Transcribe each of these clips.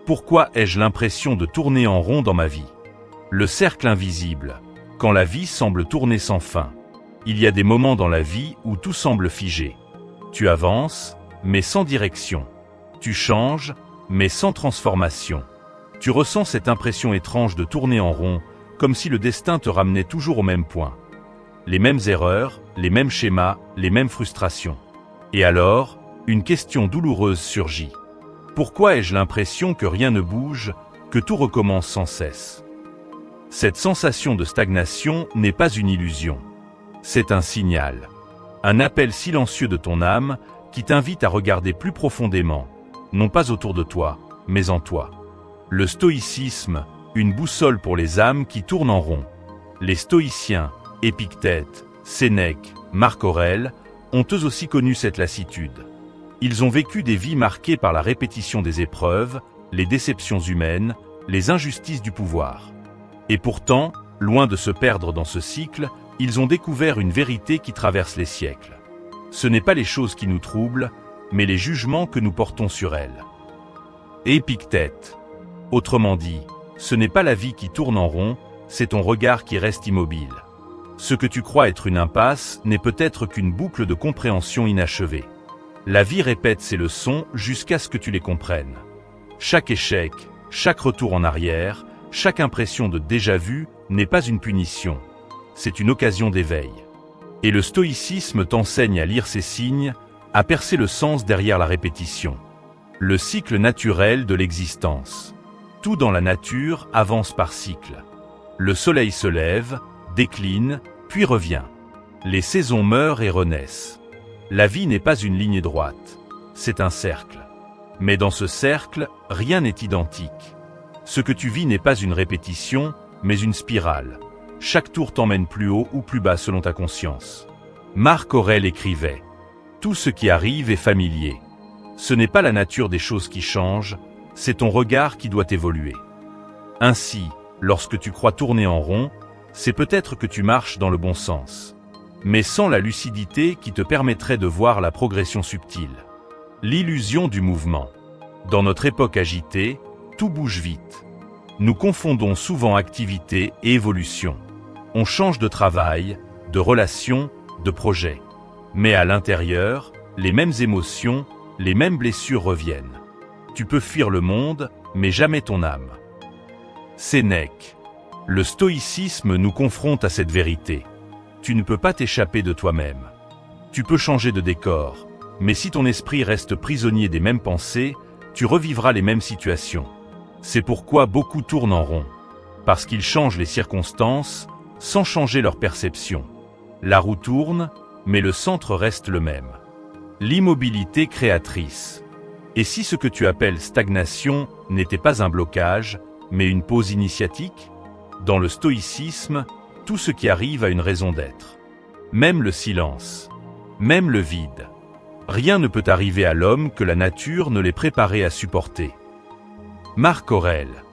Pourquoi ai-je l'impression de tourner en rond dans ma vie? Le cercle invisible, quand la vie semble tourner sans fin. Il y a des moments dans la vie où tout semble figé. Tu avances, mais sans direction. Tu changes, mais sans transformation. Tu ressens cette impression étrange de tourner en rond, comme si le destin te ramenait toujours au même point. Les mêmes erreurs, les mêmes schémas, les mêmes frustrations. Et alors, une question douloureuse surgit. Pourquoi ai-je l'impression que rien ne bouge, que tout recommence sans cesse? Cette sensation de stagnation n'est pas une illusion. C'est un signal. Un appel silencieux de ton âme qui t'invite à regarder plus profondément, non pas autour de toi, mais en toi. Le stoïcisme, une boussole pour les âmes qui tournent en rond. Les stoïciens, Épictète, Sénèque, Marc Aurèle, ont eux aussi connu cette lassitude. Ils ont vécu des vies marquées par la répétition des épreuves, les déceptions humaines, les injustices du pouvoir. Et pourtant, loin de se perdre dans ce cycle, ils ont découvert une vérité qui traverse les siècles. Ce n'est pas les choses qui nous troublent, mais les jugements que nous portons sur elles. Épictète. Autrement dit, ce n'est pas la vie qui tourne en rond, c'est ton regard qui reste immobile. Ce que tu crois être une impasse n'est peut-être qu'une boucle de compréhension inachevée. La vie répète ses leçons jusqu'à ce que tu les comprennes. Chaque échec, chaque retour en arrière, chaque impression de déjà-vu n'est pas une punition. C'est une occasion d'éveil. Et le stoïcisme t'enseigne à lire ces signes, à percer le sens derrière la répétition. Le cycle naturel de l'existence. Tout dans la nature avance par cycle. Le soleil se lève, décline, puis revient. Les saisons meurent et renaissent. La vie n'est pas une ligne droite, c'est un cercle. Mais dans ce cercle, rien n'est identique. Ce que tu vis n'est pas une répétition, mais une spirale. Chaque tour t'emmène plus haut ou plus bas selon ta conscience. Marc Aurèle écrivait « Tout ce qui arrive est familier. Ce n'est pas la nature des choses qui change, c'est ton regard qui doit évoluer. » Ainsi, lorsque tu crois tourner en rond, c'est peut-être que tu marches dans le bon sens, mais sans la lucidité qui te permettrait de voir la progression subtile. L'illusion du mouvement. Dans notre époque agitée, tout bouge vite. Nous confondons souvent activité et évolution. On change de travail, de relation, de projet. Mais à l'intérieur, les mêmes émotions, les mêmes blessures reviennent. Tu peux fuir le monde, mais jamais ton âme. Sénèque. Le stoïcisme nous confronte à cette vérité. Tu ne peux pas t'échapper de toi-même. Tu peux changer de décor, mais si ton esprit reste prisonnier des mêmes pensées, tu revivras les mêmes situations. C'est pourquoi beaucoup tournent en rond, parce qu'ils changent les circonstances sans changer leur perception. La roue tourne, mais le centre reste le même. L'immobilité créatrice. Et si ce que tu appelles stagnation n'était pas un blocage, mais une pause initiatique? Dans le stoïcisme, tout ce qui arrive a une raison d'être. Même le silence, même le vide. Rien ne peut arriver à l'homme que la nature ne l'ait préparé à supporter. Marc Aurèle.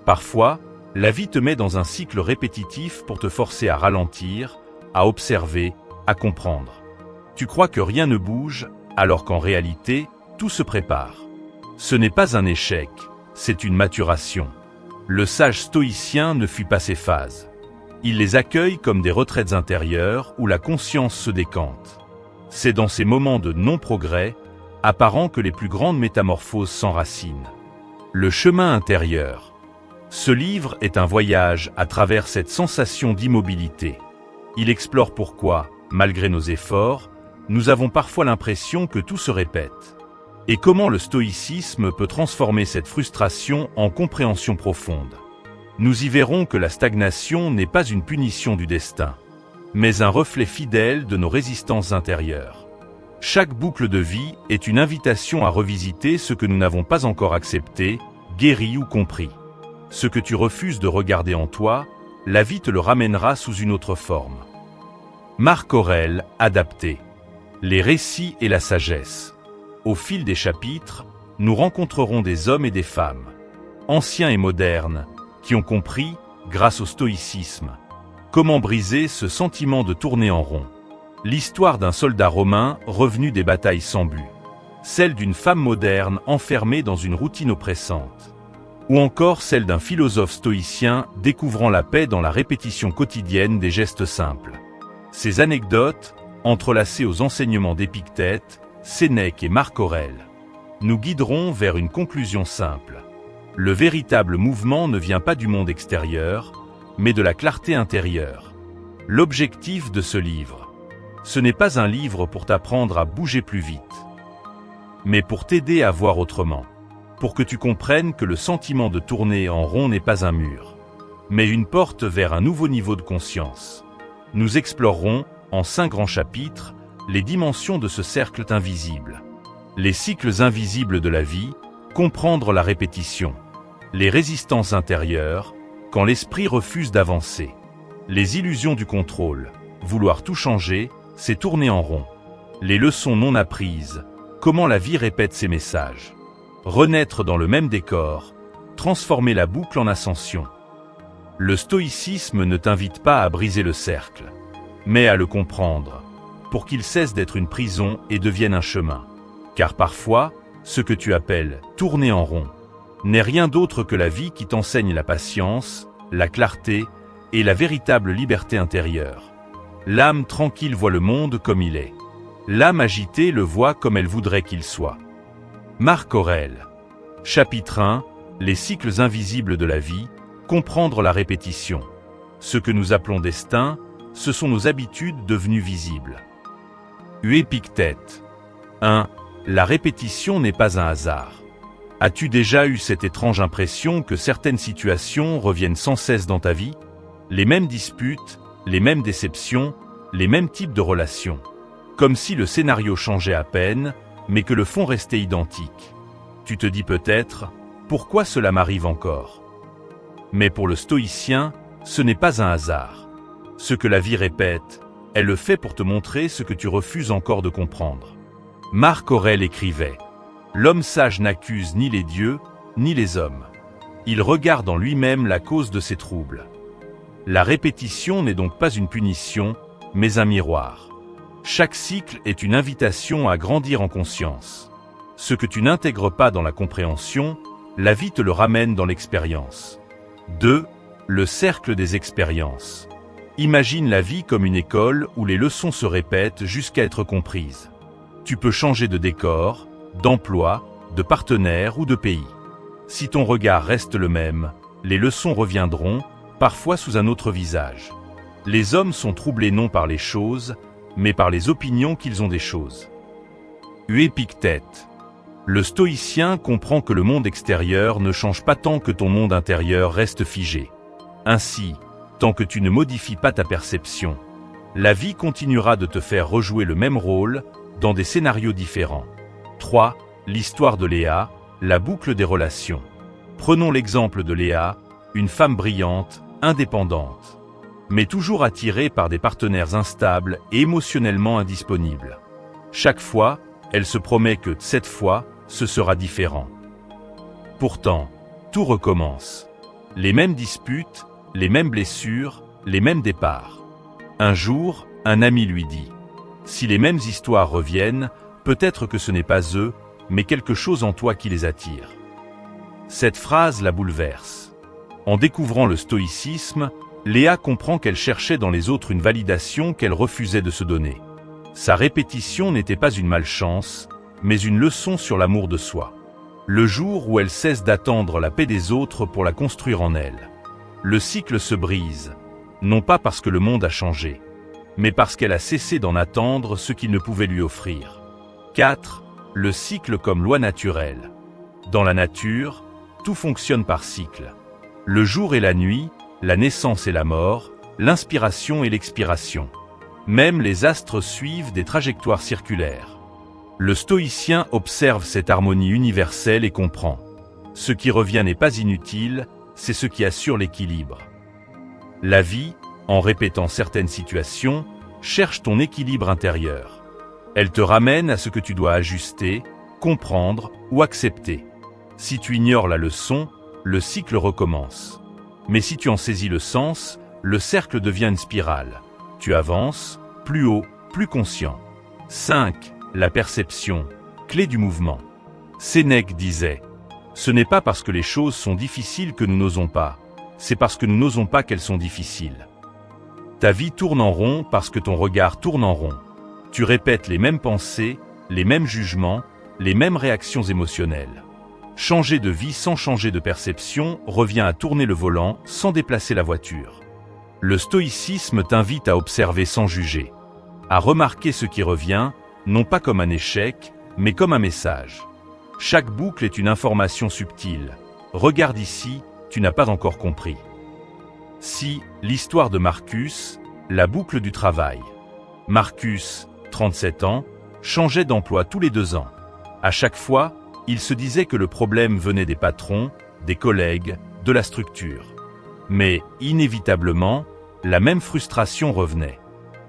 Parfois, la vie te met dans un cycle répétitif pour te forcer à ralentir, à observer, à comprendre. Tu crois que rien ne bouge, alors qu'en réalité, tout se prépare. Ce n'est pas un échec, c'est une maturation. Le sage stoïcien ne fuit pas ces phases. Il les accueille comme des retraites intérieures où la conscience se décante. C'est dans ces moments de non-progrès, apparent que les plus grandes métamorphoses s'enracinent. Le chemin intérieur. Ce livre est un voyage à travers cette sensation d'immobilité. Il explore pourquoi, malgré nos efforts, nous avons parfois l'impression que tout se répète. Et comment le stoïcisme peut transformer cette frustration en compréhension profonde. Nous y verrons que la stagnation n'est pas une punition du destin, mais un reflet fidèle de nos résistances intérieures. Chaque boucle de vie est une invitation à revisiter ce que nous n'avons pas encore accepté, guéri ou compris. Ce que tu refuses de regarder en toi, la vie te le ramènera sous une autre forme. Marc Aurèle, adapté. Les récits et la sagesse. Au fil des chapitres, nous rencontrerons des hommes et des femmes, anciens et modernes, qui ont compris, grâce au stoïcisme, comment briser ce sentiment de tourner en rond. L'histoire d'un soldat romain revenu des batailles sans but. Celle d'une femme moderne enfermée dans une routine oppressante. Ou encore celle d'un philosophe stoïcien découvrant la paix dans la répétition quotidienne des gestes simples. Ces anecdotes, entrelacées aux enseignements d'Épictète, Sénèque et Marc Aurèle, nous guideront vers une conclusion simple. Le véritable mouvement ne vient pas du monde extérieur, mais de la clarté intérieure. L'objectif de ce livre, ce n'est pas un livre pour t'apprendre à bouger plus vite, mais pour t'aider à voir autrement, pour que tu comprennes que le sentiment de tourner en rond n'est pas un mur, mais une porte vers un nouveau niveau de conscience. Nous explorerons, en 5 grands chapitres, les dimensions de ce cercle invisible, les cycles invisibles de la vie, comprendre la répétition, les résistances intérieures, quand l'esprit refuse d'avancer, les illusions du contrôle, vouloir tout changer, c'est tourner en rond, les leçons non apprises, comment la vie répète ses messages, renaître dans le même décor, transformer la boucle en ascension. Le stoïcisme ne t'invite pas à briser le cercle, mais à le comprendre, pour qu'il cesse d'être une prison et devienne un chemin. Car parfois, ce que tu appelles « tourner en rond » n'est rien d'autre que la vie qui t'enseigne la patience, la clarté et la véritable liberté intérieure. L'âme tranquille voit le monde comme il est. L'âme agitée le voit comme elle voudrait qu'il soit. Marc Aurèle. Chapitre 1. Les cycles invisibles de la vie, comprendre la répétition. Ce que nous appelons destin, ce sont nos habitudes devenues visibles. Épictète. 1. La répétition n'est pas un hasard. As-tu déjà eu cette étrange impression que certaines situations reviennent sans cesse dans ta vie? Les mêmes disputes, les mêmes déceptions, les mêmes types de relations. Comme si le scénario changeait à peine, mais que le fond restait identique. Tu te dis peut-être, pourquoi cela m'arrive encore? Mais pour le stoïcien, ce n'est pas un hasard. Ce que la vie répète, elle le fait pour te montrer ce que tu refuses encore de comprendre. Marc Aurèle écrivait « L'homme sage n'accuse ni les dieux, ni les hommes. Il regarde en lui-même la cause de ses troubles. » La répétition n'est donc pas une punition, mais un miroir. Chaque cycle est une invitation à grandir en conscience. Ce que tu n'intègres pas dans la compréhension, la vie te le ramène dans l'expérience. 2. Le cercle des expériences. Imagine la vie comme une école où les leçons se répètent jusqu'à être comprises. Tu peux changer de décor, d'emploi, de partenaire ou de pays. Si ton regard reste le même, les leçons reviendront, parfois sous un autre visage. Les hommes sont troublés non par les choses, mais par les opinions qu'ils ont des choses. Épictète. Le stoïcien comprend que le monde extérieur ne change pas tant que ton monde intérieur reste figé. Ainsi, tant que tu ne modifies pas ta perception, la vie continuera de te faire rejouer le même rôle, dans des scénarios différents. 3. L'histoire de Léa, la boucle des relations. Prenons l'exemple de Léa, une femme brillante, indépendante, mais toujours attirée par des partenaires instables et émotionnellement indisponibles. Chaque fois, elle se promet que, cette fois, ce sera différent. Pourtant, tout recommence. Les mêmes disputes, les mêmes blessures, les mêmes départs. Un jour, un ami lui dit « Si les mêmes histoires reviennent, peut-être que ce n'est pas eux, mais quelque chose en toi qui les attire. » Cette phrase la bouleverse. En découvrant le stoïcisme, Léa comprend qu'elle cherchait dans les autres une validation qu'elle refusait de se donner. Sa répétition n'était pas une malchance, mais une leçon sur l'amour de soi. Le jour où elle cesse d'attendre la paix des autres pour la construire en elle, le cycle se brise, non pas parce que le monde a changé, mais parce qu'elle a cessé d'en attendre ce qu'il ne pouvait lui offrir. 4. Le cycle comme loi naturelle. Dans la nature, tout fonctionne par cycle. Le jour et la nuit, la naissance et la mort, l'inspiration et l'expiration. Même les astres suivent des trajectoires circulaires. Le stoïcien observe cette harmonie universelle et comprend. Ce qui revient n'est pas inutile, c'est ce qui assure l'équilibre. La vie, en répétant certaines situations, cherche ton équilibre intérieur. Elle te ramène à ce que tu dois ajuster, comprendre ou accepter. Si tu ignores la leçon, le cycle recommence. Mais si tu en saisis le sens, le cercle devient une spirale. Tu avances, plus haut, plus conscient. 5. La perception, clé du mouvement. Sénèque disait « Ce n'est pas parce que les choses sont difficiles que nous n'osons pas, c'est parce que nous n'osons pas qu'elles sont difficiles. Ta vie tourne en rond parce que ton regard tourne en rond. Tu répètes les mêmes pensées, les mêmes jugements, les mêmes réactions émotionnelles. Changer de vie sans changer de perception revient à tourner le volant sans déplacer la voiture. Le stoïcisme t'invite à observer sans juger, à remarquer ce qui revient, non pas comme un échec, mais comme un message. Chaque boucle est une information subtile. Regarde ici, tu n'as pas encore compris. Si, l'histoire de Marcus, la boucle du travail. Marcus, 37 ans, changeait d'emploi tous les 2 ans. À chaque fois, il se disait que le problème venait des patrons, des collègues, de la structure. Mais, inévitablement, la même frustration revenait.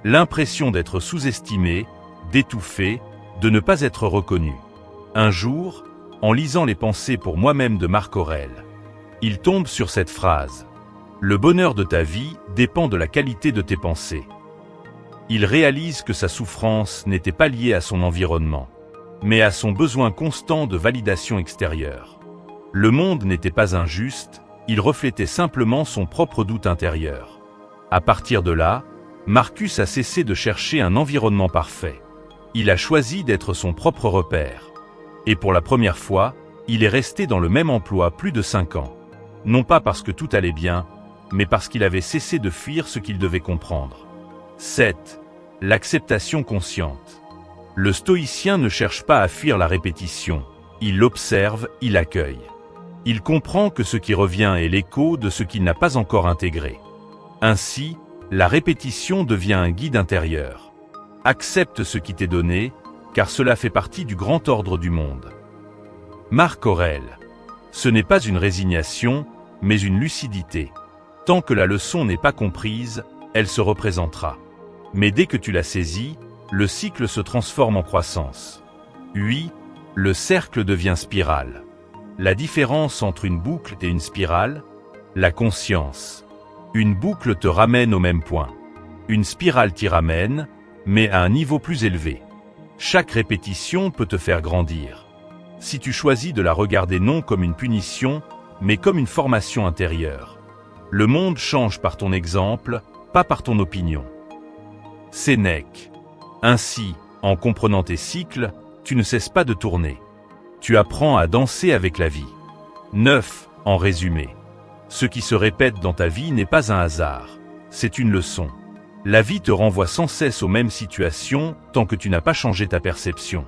L'impression d'être sous-estimé, d'étouffer, de ne pas être reconnu. Un jour, en lisant les pensées pour moi-même de Marc Aurèle, il tombe sur cette phrase. Le bonheur de ta vie dépend de la qualité de tes pensées. Il réalise que sa souffrance n'était pas liée à son environnement, mais à son besoin constant de validation extérieure. Le monde n'était pas injuste, il reflétait simplement son propre doute intérieur. À partir de là, Marcus a cessé de chercher un environnement parfait. Il a choisi d'être son propre repère. Et pour la première fois, il est resté dans le même emploi plus de 5 ans. Non pas parce que tout allait bien, mais parce qu'il avait cessé de fuir ce qu'il devait comprendre. 7. L'acceptation consciente. Le stoïcien ne cherche pas à fuir la répétition. Il l'observe, il accueille. Il comprend que ce qui revient est l'écho de ce qu'il n'a pas encore intégré. Ainsi, la répétition devient un guide intérieur. Accepte ce qui t'est donné, car cela fait partie du grand ordre du monde. Marc Aurèle. Ce n'est pas une résignation, mais une lucidité. Tant que la leçon n'est pas comprise, elle se représentera. Mais dès que tu l'as saisie, le cycle se transforme en croissance. Oui, le cercle devient spirale. La différence entre une boucle et une spirale, la conscience. Une boucle te ramène au même point. Une spirale t'y ramène, mais à un niveau plus élevé. Chaque répétition peut te faire grandir. Si tu choisis de la regarder non comme une punition, mais comme une formation intérieure. Le monde change par ton exemple, pas par ton opinion. Sénèque. Ainsi, en comprenant tes cycles, tu ne cesses pas de tourner. Tu apprends à danser avec la vie. 9. En résumé. Ce qui se répète dans ta vie n'est pas un hasard, c'est une leçon. La vie te renvoie sans cesse aux mêmes situations tant que tu n'as pas changé ta perception.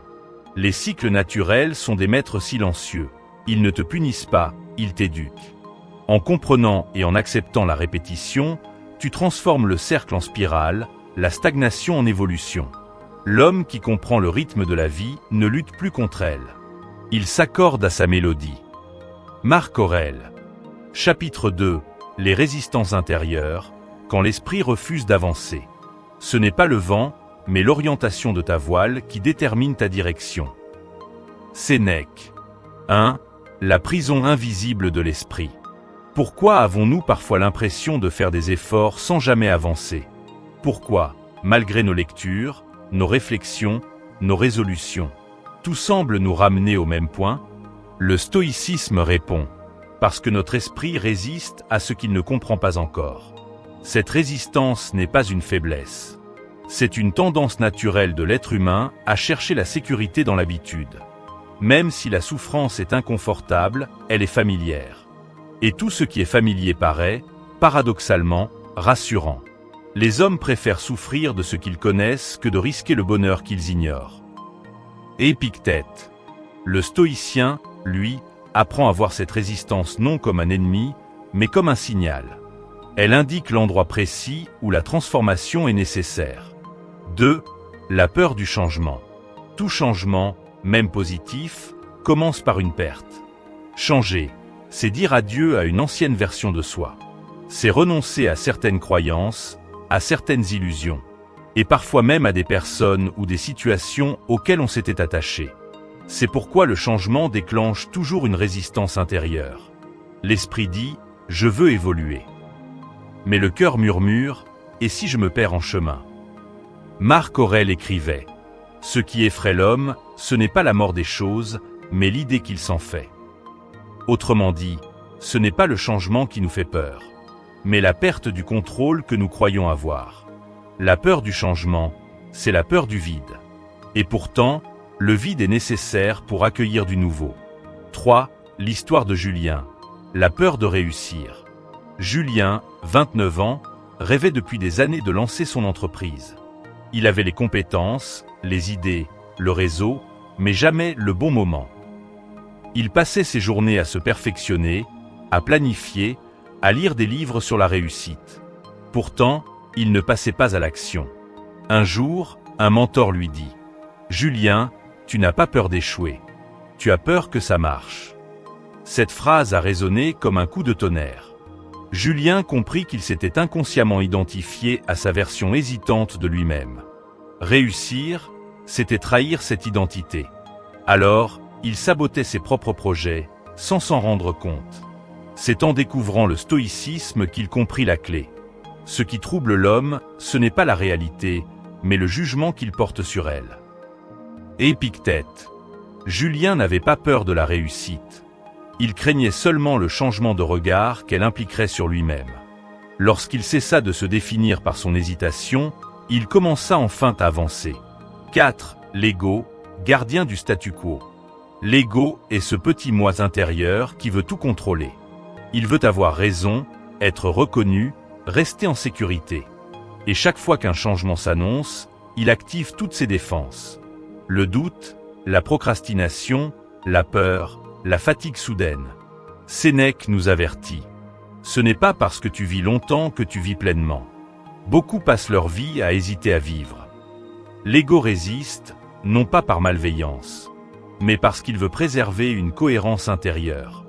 Les cycles naturels sont des maîtres silencieux. Ils ne te punissent pas, ils t'éduquent. En comprenant et en acceptant la répétition, tu transformes le cercle en spirale, la stagnation en évolution. L'homme qui comprend le rythme de la vie ne lutte plus contre elle. Il s'accorde à sa mélodie. Marc Aurèle. Chapitre 2. Les résistances intérieures, quand l'esprit refuse d'avancer. Ce n'est pas le vent, mais l'orientation de ta voile qui détermine ta direction. Sénèque. 1. La prison invisible de l'esprit. Pourquoi avons-nous parfois l'impression de faire des efforts sans jamais avancer? Pourquoi, malgré nos lectures, nos réflexions, nos résolutions, tout semble nous ramener au même point? Le stoïcisme répond. Parce que notre esprit résiste à ce qu'il ne comprend pas encore. Cette résistance n'est pas une faiblesse. C'est une tendance naturelle de l'être humain à chercher la sécurité dans l'habitude. Même si la souffrance est inconfortable, elle est familière. Et tout ce qui est familier paraît, paradoxalement, rassurant. Les hommes préfèrent souffrir de ce qu'ils connaissent que de risquer le bonheur qu'ils ignorent. Épictète. Le stoïcien, lui, apprend à voir cette résistance non comme un ennemi, mais comme un signal. Elle indique l'endroit précis où la transformation est nécessaire. 2. La peur du changement. Tout changement, même positif, commence par une perte. Changer, c'est dire adieu à une ancienne version de soi. C'est renoncer à certaines croyances, à certaines illusions, et parfois même à des personnes ou des situations auxquelles on s'était attaché. C'est pourquoi le changement déclenche toujours une résistance intérieure. L'esprit dit « je veux évoluer ». Mais le cœur murmure « et si je me perds en chemin ?» Marc Aurèle écrivait « Ce qui effraie l'homme, ce n'est pas la mort des choses, mais l'idée qu'il s'en fait. » Autrement dit, ce n'est pas le changement qui nous fait peur, mais la perte du contrôle que nous croyons avoir. La peur du changement, c'est la peur du vide. Et pourtant, le vide est nécessaire pour accueillir du nouveau. 3. L'histoire de Julien. La peur de réussir. Julien, 29 ans, rêvait depuis des années de lancer son entreprise. Il avait les compétences, les idées, le réseau, mais jamais le bon moment. Il passait ses journées à se perfectionner, à planifier, à lire des livres sur la réussite. Pourtant, il ne passait pas à l'action. Un jour, un mentor lui dit « Julien, tu n'as pas peur d'échouer. Tu as peur que ça marche. » Cette phrase a résonné comme un coup de tonnerre. Julien comprit qu'il s'était inconsciemment identifié à sa version hésitante de lui-même. Réussir, c'était trahir cette identité. Alors, il sabotait ses propres projets, sans s'en rendre compte. C'est en découvrant le stoïcisme qu'il comprit la clé. Ce qui trouble l'homme, ce n'est pas la réalité, mais le jugement qu'il porte sur elle. Épictète. Julien n'avait pas peur de la réussite. Il craignait seulement le changement de regard qu'elle impliquerait sur lui-même. Lorsqu'il cessa de se définir par son hésitation, il commença enfin à avancer. 4. L'ego, gardien du statu quo. L'ego est ce petit moi intérieur qui veut tout contrôler. Il veut avoir raison, être reconnu, rester en sécurité. Et chaque fois qu'un changement s'annonce, il active toutes ses défenses. Le doute, la procrastination, la peur, la fatigue soudaine. Sénèque nous avertit. Ce n'est pas parce que tu vis longtemps que tu vis pleinement. Beaucoup passent leur vie à hésiter à vivre. L'ego résiste, non pas par malveillance, mais parce qu'il veut préserver une cohérence intérieure.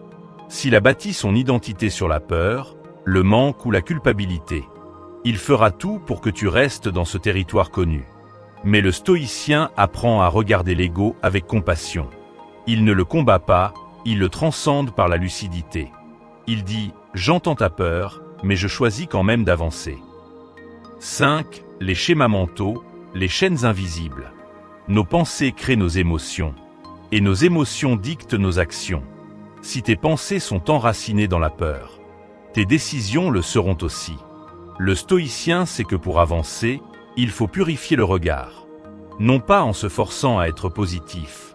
S'il a bâti son identité sur la peur, le manque ou la culpabilité, il fera tout pour que tu restes dans ce territoire connu. Mais le stoïcien apprend à regarder l'ego avec compassion. Il ne le combat pas, il le transcende par la lucidité. Il dit « J'entends ta peur, mais je choisis quand même d'avancer. » 5. Les schémas mentaux, les chaînes invisibles. Nos pensées créent nos émotions, et nos émotions dictent nos actions. Si tes pensées sont enracinées dans la peur, tes décisions le seront aussi. Le stoïcien sait que pour avancer, il faut purifier le regard. Non pas en se forçant à être positif,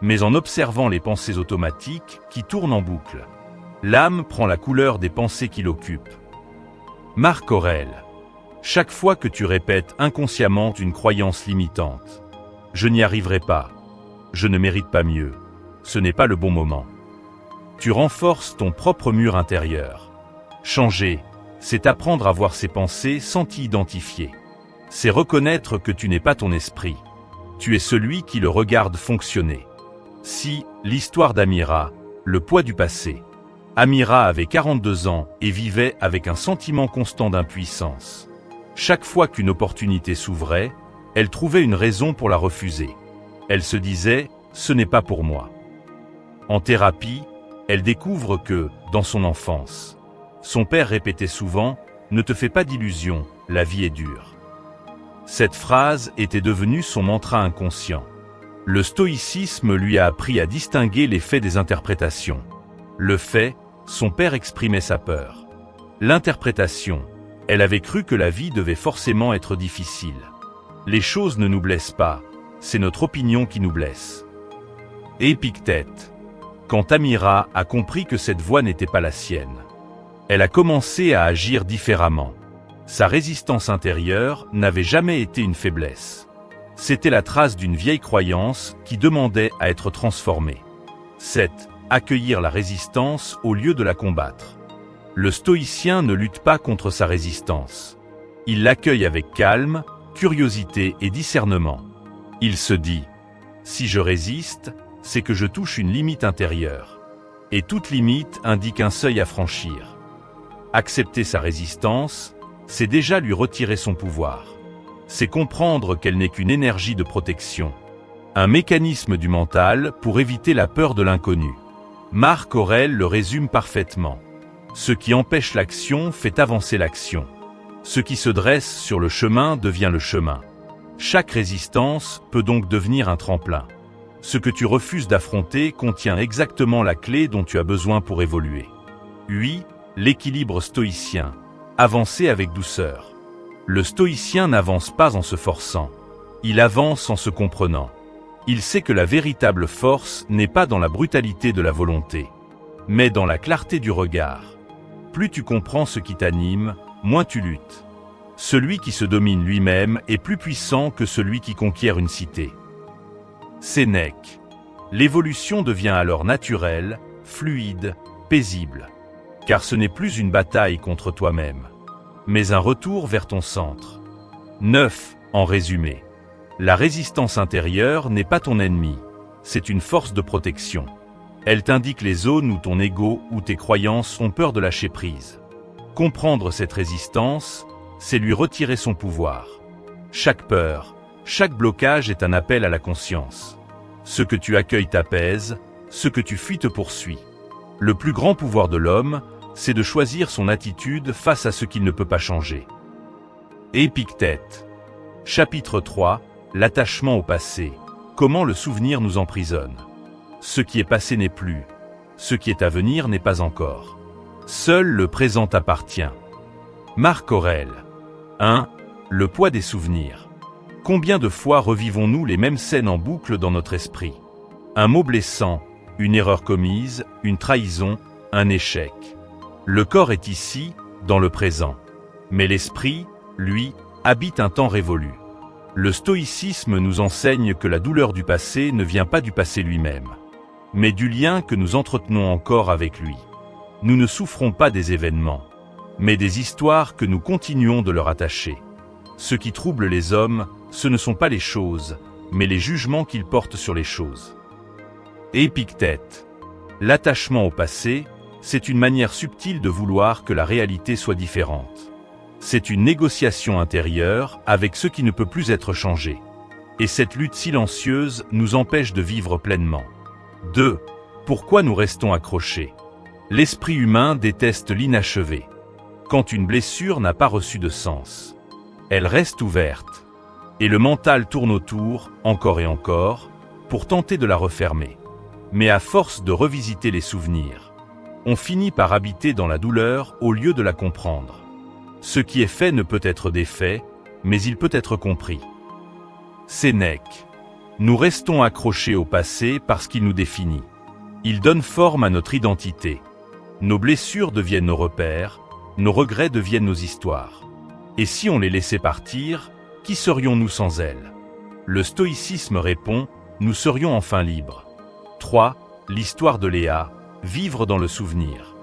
mais en observant les pensées automatiques qui tournent en boucle. L'âme prend la couleur des pensées qui l'occupent. Marc Aurèle. Chaque fois que tu répètes inconsciemment une croyance limitante, « Je n'y arriverai pas, je ne mérite pas mieux, ce n'est pas le bon moment », tu renforces ton propre mur intérieur. Changer, c'est apprendre à voir ses pensées sans t'y identifier. C'est reconnaître que tu n'es pas ton esprit. Tu es celui qui le regarde fonctionner. Si, l'histoire d'Amira, le poids du passé. Amira avait 42 ans et vivait avec un sentiment constant d'impuissance. Chaque fois qu'une opportunité s'ouvrait, elle trouvait une raison pour la refuser. Elle se disait « ce n'est pas pour moi ». En thérapie, elle découvre que, dans son enfance, son père répétait souvent « ne te fais pas d'illusions, la vie est dure ». Cette phrase était devenue son mantra inconscient. Le stoïcisme lui a appris à distinguer les faits des interprétations. Le fait, son père exprimait sa peur. L'interprétation, elle avait cru que la vie devait forcément être difficile. Les choses ne nous blessent pas, c'est notre opinion qui nous blesse. Épictète. Quand Amira a compris que cette voie n'était pas la sienne, elle a commencé à agir différemment. Sa résistance intérieure n'avait jamais été une faiblesse. C'était la trace d'une vieille croyance qui demandait à être transformée. 7. Accueillir la résistance au lieu de la combattre. Le stoïcien ne lutte pas contre sa résistance. Il l'accueille avec calme, curiosité et discernement. Il se dit « Si je résiste, c'est que je touche une limite intérieure. Et toute limite indique un seuil à franchir. Accepter sa résistance, c'est déjà lui retirer son pouvoir. C'est comprendre qu'elle n'est qu'une énergie de protection. Un mécanisme du mental pour éviter la peur de l'inconnu. Marc Aurèle le résume parfaitement. Ce qui empêche l'action fait avancer l'action. Ce qui se dresse sur le chemin devient le chemin. Chaque résistance peut donc devenir un tremplin. Ce que tu refuses d'affronter contient exactement la clé dont tu as besoin pour évoluer. 8. L'équilibre stoïcien. Avancer avec douceur. Le stoïcien n'avance pas en se forçant. Il avance en se comprenant. Il sait que la véritable force n'est pas dans la brutalité de la volonté, mais dans la clarté du regard. Plus tu comprends ce qui t'anime, moins tu luttes. Celui qui se domine lui-même est plus puissant que celui qui conquiert une cité. Sénèque. L'évolution devient alors naturelle, fluide, paisible. Car ce n'est plus une bataille contre toi-même, mais un retour vers ton centre. 9. En résumé. La résistance intérieure n'est pas ton ennemi, c'est une force de protection. Elle t'indique les zones où ton ego ou tes croyances ont peur de lâcher prise. Comprendre cette résistance, c'est lui retirer son pouvoir. Chaque peur, chaque blocage est un appel à la conscience. Ce que tu accueilles t'apaise, ce que tu fuis te poursuit. Le plus grand pouvoir de l'homme, c'est de choisir son attitude face à ce qu'il ne peut pas changer. Épictète. Chapitre 3. L'attachement au passé. Comment le souvenir nous emprisonne. Ce qui est passé n'est plus. Ce qui est à venir n'est pas encore. Seul le présent appartient. Marc Aurèle. 1. Le poids des souvenirs. Combien de fois revivons-nous les mêmes scènes en boucle dans notre esprit? Un mot blessant, une erreur commise, une trahison, un échec. Le corps est ici, dans le présent. Mais l'esprit, lui, habite un temps révolu. Le stoïcisme nous enseigne que la douleur du passé ne vient pas du passé lui-même, mais du lien que nous entretenons encore avec lui. Nous ne souffrons pas des événements, mais des histoires que nous continuons de leur attacher. Ce qui trouble les hommes, ce ne sont pas les choses, mais les jugements qu'ils portent sur les choses. Épictète. L'attachement au passé, c'est une manière subtile de vouloir que la réalité soit différente. C'est une négociation intérieure avec ce qui ne peut plus être changé. Et cette lutte silencieuse nous empêche de vivre pleinement. 2. Pourquoi nous restons accrochés? L'esprit humain déteste l'inachevé. Quand une blessure n'a pas reçu de sens, elle reste ouverte. Et le mental tourne autour, encore et encore, pour tenter de la refermer. Mais à force de revisiter les souvenirs, on finit par habiter dans la douleur au lieu de la comprendre. Ce qui est fait ne peut être défait, mais il peut être compris. Sénèque. Nous restons accrochés au passé parce qu'il nous définit. Il donne forme à notre identité. Nos blessures deviennent nos repères, nos regrets deviennent nos histoires. Et si on les laissait partir, qui serions-nous sans elles? Le stoïcisme répond, nous serions enfin libres. 3. L'histoire de Léa, vivre dans le souvenir.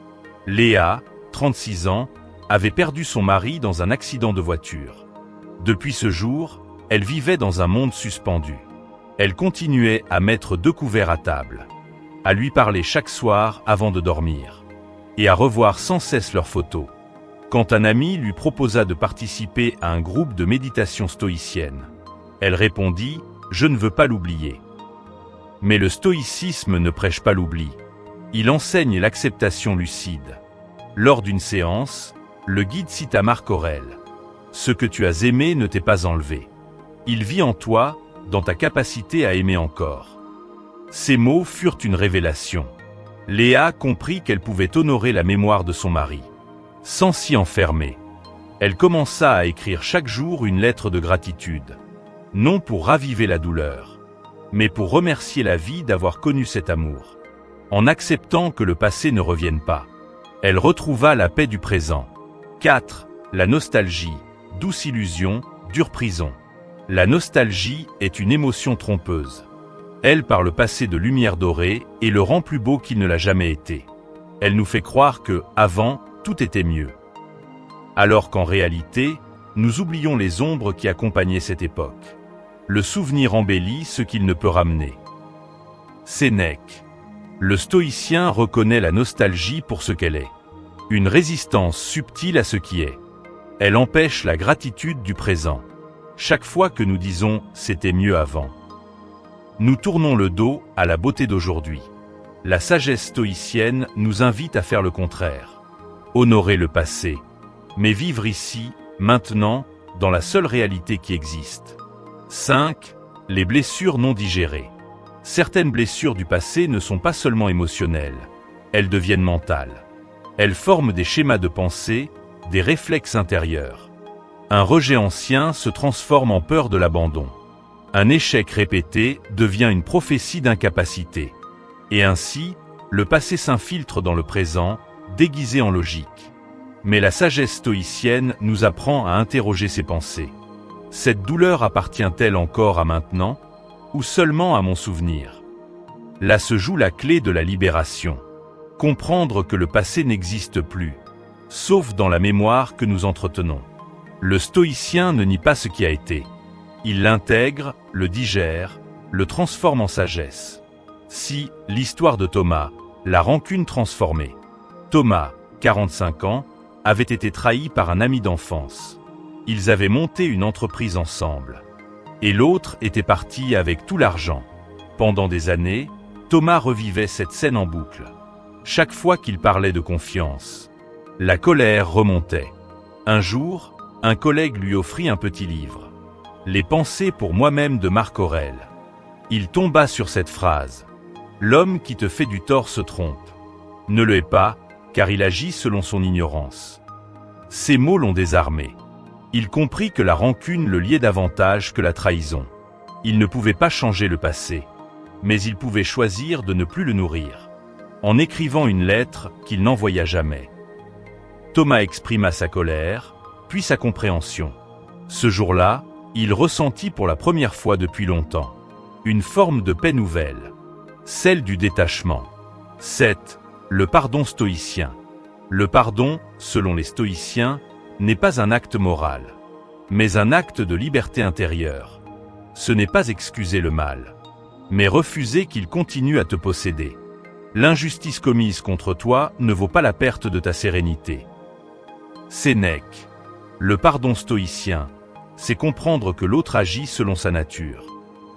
Léa, 36 ans, avait perdu son mari dans un accident de voiture. Depuis ce jour, elle vivait dans un monde suspendu. Elle continuait à mettre 2 couverts à table, à lui parler chaque soir avant de dormir, et à revoir sans cesse leurs photos. Quand un ami lui proposa de participer à un groupe de méditation stoïcienne, elle répondit « Je ne veux pas l'oublier ». Mais le stoïcisme ne prêche pas l'oubli. Il enseigne l'acceptation lucide. Lors d'une séance, le guide cita Marc Aurèle. « Ce que tu as aimé ne t'est pas enlevé. Il vit en toi, dans ta capacité à aimer encore. » Ces mots furent une révélation. Léa comprit qu'elle pouvait honorer la mémoire de son mari, sans s'y enfermer. Elle commença à écrire chaque jour une lettre de gratitude, non pour raviver la douleur, mais pour remercier la vie d'avoir connu cet amour. En acceptant que le passé ne revienne pas, elle retrouva la paix du présent. 4. La nostalgie, douce illusion, dure prison. La nostalgie est une émotion trompeuse. Elle parle passé de lumière dorée et le rend plus beau qu'il ne l'a jamais été. Elle nous fait croire que, avant, tout était mieux. Alors qu'en réalité, nous oublions les ombres qui accompagnaient cette époque. Le souvenir embellit ce qu'il ne peut ramener. Sénèque. Le stoïcien reconnaît la nostalgie pour ce qu'elle est. Une résistance subtile à ce qui est. Elle empêche la gratitude du présent. Chaque fois que nous disons « c'était mieux avant », nous tournons le dos à la beauté d'aujourd'hui. La sagesse stoïcienne nous invite à faire le contraire. Honorer le passé, mais vivre ici, maintenant, dans la seule réalité qui existe. 5. Les blessures non digérées. Certaines blessures du passé ne sont pas seulement émotionnelles, elles deviennent mentales. Elles forment des schémas de pensée, des réflexes intérieurs. Un rejet ancien se transforme en peur de l'abandon. Un échec répété devient une prophétie d'incapacité. Et ainsi, le passé s'infiltre dans le présent, déguisé en logique. Mais la sagesse stoïcienne nous apprend à interroger ces pensées. Cette douleur appartient-elle encore à maintenant, ou seulement à mon souvenir? Là se joue la clé de la libération. Comprendre que le passé n'existe plus, sauf dans la mémoire que nous entretenons. Le stoïcien ne nie pas ce qui a été. Il l'intègre, le digère, le transforme en sagesse. Si, l'histoire de Thomas, la rancune transformée. Thomas, 45 ans, avait été trahi par un ami d'enfance. Ils avaient monté une entreprise ensemble. Et l'autre était parti avec tout l'argent. Pendant des années, Thomas revivait cette scène en boucle. Chaque fois qu'il parlait de confiance, la colère remontait. Un jour, un collègue lui offrit un petit livre. Les pensées pour moi-même de Marc Aurèle. Il tomba sur cette phrase. L'homme qui te fait du tort se trompe. Ne le hais pas, car il agit selon son ignorance. Ces mots l'ont désarmé. Il comprit que la rancune le liait davantage que la trahison. Il ne pouvait pas changer le passé, mais il pouvait choisir de ne plus le nourrir. En écrivant une lettre qu'il n'envoya jamais. Thomas exprima sa colère, puis sa compréhension. Ce jour-là, il ressentit pour la première fois depuis longtemps une forme de paix nouvelle, celle du détachement. 7. Le pardon stoïcien. Le pardon, selon les stoïciens, n'est pas un acte moral, mais un acte de liberté intérieure. Ce n'est pas excuser le mal, mais refuser qu'il continue à te posséder. L'injustice commise contre toi ne vaut pas la perte de ta sérénité. Sénèque. Le pardon stoïcien, c'est comprendre que l'autre agit selon sa nature,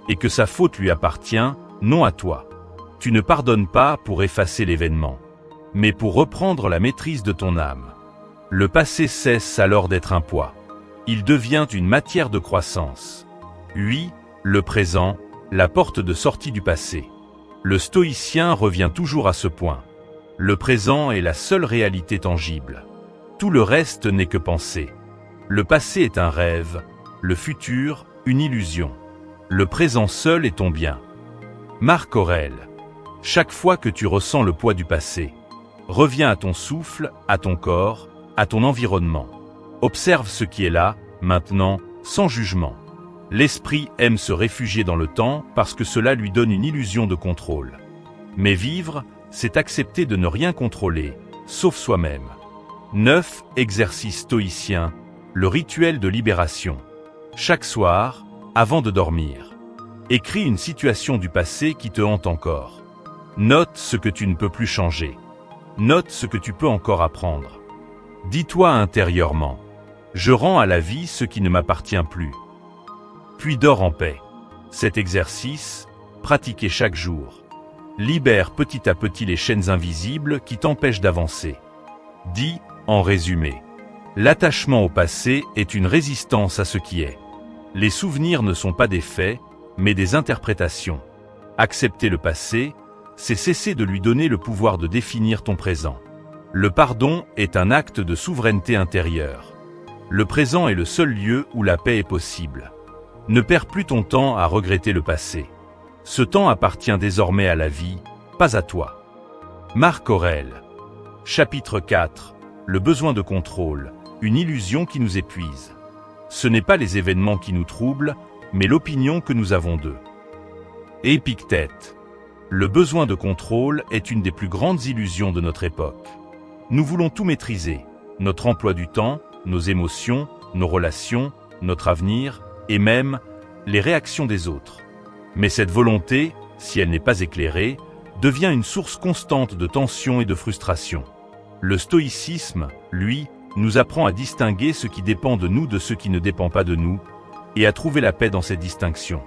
et que sa faute lui appartient, non à toi. Tu ne pardonnes pas pour effacer l'événement, mais pour reprendre la maîtrise de ton âme. Le passé cesse alors d'être un poids. Il devient une matière de croissance. Oui, le présent, la porte de sortie du passé. Le stoïcien revient toujours à ce point. Le présent est la seule réalité tangible. Tout le reste n'est que pensée. Le passé est un rêve, le futur, une illusion. Le présent seul est ton bien. Marc Aurèle. Chaque fois que tu ressens le poids du passé, reviens à ton souffle, à ton corps, à ton environnement. Observe ce qui est là, maintenant, sans jugement. L'esprit aime se réfugier dans le temps parce que cela lui donne une illusion de contrôle. Mais vivre, c'est accepter de ne rien contrôler, sauf soi-même. 9. Exercice stoïcien, le rituel de libération. Chaque soir, avant de dormir, écris une situation du passé qui te hante encore. Note ce que tu ne peux plus changer. Note ce que tu peux encore apprendre. Dis-toi intérieurement, je rends à la vie ce qui ne m'appartient plus. Puis dors en paix. Cet exercice, pratiqué chaque jour, libère petit à petit les chaînes invisibles qui t'empêchent d'avancer. Dis, en résumé, l'attachement au passé est une résistance à ce qui est. Les souvenirs ne sont pas des faits, mais des interprétations. Accepter le passé, c'est cesser de lui donner le pouvoir de définir ton présent. Le pardon est un acte de souveraineté intérieure. Le présent est le seul lieu où la paix est possible. Ne perds plus ton temps à regretter le passé. Ce temps appartient désormais à la vie, pas à toi. Marc Aurèle. Chapitre 4. Le besoin de contrôle, une illusion qui nous épuise. Ce n'est pas les événements qui nous troublent, mais l'opinion que nous avons d'eux. Épictète. Le besoin de contrôle est une des plus grandes illusions de notre époque. Nous voulons tout maîtriser, notre emploi du temps, nos émotions, nos relations, notre avenir, et même les réactions des autres. Mais cette volonté, si elle n'est pas éclairée, devient une source constante de tension et de frustration. Le stoïcisme, lui, nous apprend à distinguer ce qui dépend de nous de ce qui ne dépend pas de nous, et à trouver la paix dans cette distinction.